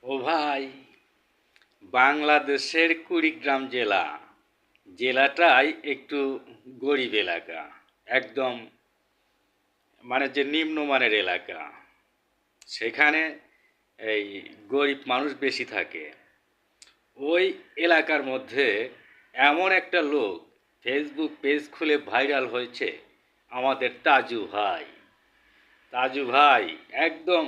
ও ভাই, বাংলাদেশের কুড়িগ্রাম জেলাটাই একটু গরিব এলাকা। একদম মানে যে নিম্নমানের এলাকা, সেখানে এই গরিব মানুষ বেশি থাকে। ওই এলাকার মধ্যে এমন একটা লোক ফেসবুক পেজ খুলে ভাইরাল হয়েছে, আমাদের তাজু ভাই। তাজু ভাই একদম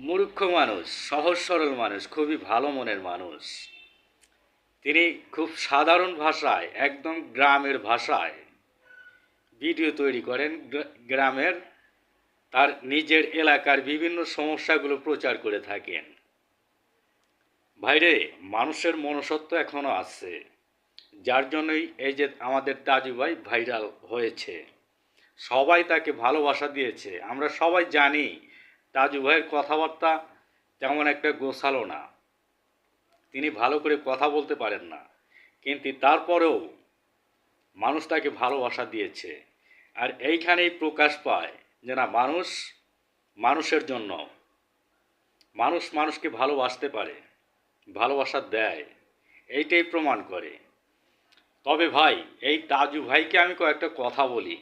মূর্খ মানুষ, সহজ সরল মানুষ, খুবই ভালো মনের মানুষ। তিনি খুব সাধারণ ভাষায়, একদম গ্রামের ভাষায় ভিডিও তৈরি করেন। গ্রামের তার নিজের এলাকার বিভিন্ন সমস্যাগুলো প্রচার করে থাকেন। ভাইরে, মানুষের মনুষ্যত্ব এখনো আছে, যার জন্যই এই যে আমাদের তাজু ভাই ভাইরাল হয়েছে। সবাই তাকে ভালোবাসা দিয়েছে। আমরা সবাই জানি তাজু ভাইয়ের কথাবার্তা তেমন একটা গোছালো না, তিনি ভালো করে কথা বলতে পারেন না, কিন্তু তারপরেও মানুষ তাকে ভালোবাসা দিয়েছে। আর এইখানেই প্রকাশ পায় যে না, মানুষ মানুষের জন্য, মানুষ মানুষকে ভালোবাসতে পারে, ভালোবাসা দেয়, এইটাই প্রমাণ করে। তবে ভাই, এই তাজু ভাইকে আমি কয়েকটা কথা বলি।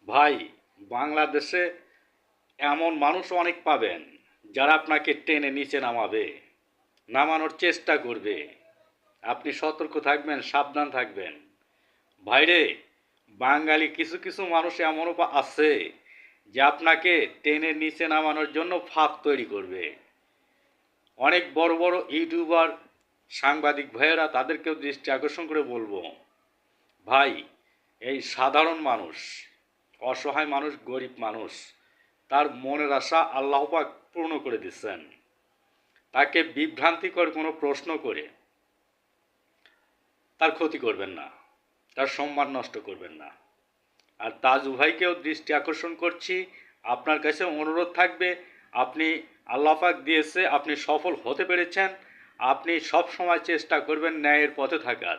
ভাই, বাংলাদেশে এমন মানুষ অনেক পাবেন যারা আপনাকে টেনে নিচে নামানোর চেষ্টা করবে। আপনি সতর্ক থাকবেন, সাবধান থাকবেন। ভাইরে, বাঙালি কিছু কিছু মানুষ এমনও আছে যে আপনাকে টেনে নিচে নামানোর জন্য ফাঁদ তৈরি করবে। অনেক বড় বড় ইউটিউবার, সাংবাদিক ভাইয়েরা, তাদেরকেও দৃষ্টি আকর্ষণ করে বলবো, ভাই, এই সাধারণ মানুষ, অসহায় মানুষ, গরিব মানুষ, তার মনের আশা আল্লাহ পাক পূর্ণ করে দিচ্ছেন। তাকে বিভ্রান্তিকর কোনো প্রশ্ন করে তার ক্ষতি করবেন না, তার সম্মান নষ্ট করবেন না। আর তাজু ভাইকেও দৃষ্টি আকর্ষণ করছি, আপনার কাছে অনুরোধ থাকবে, আপনি আল্লাহ পাক দিয়েছে, আপনি সফল হতে পেরেছেন, আপনি সব সময় চেষ্টা করবেন ন্যায়ের পথে থাকার,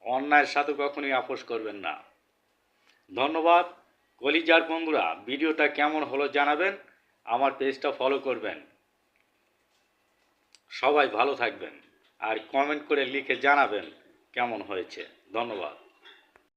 অন্যায়ের সাথে কখনোই আপোষ করবেন না। ধন্যবাদ। কলিজার বন্ধুরা, ভিডিওটা কেমন হলো জানাবেন, আমার পেজটা ফলো করবেন। সবাই ভালো থাকবেন আর কমেন্ট করে লিখে জানাবেন কেমন হয়েছে। ধন্যবাদ।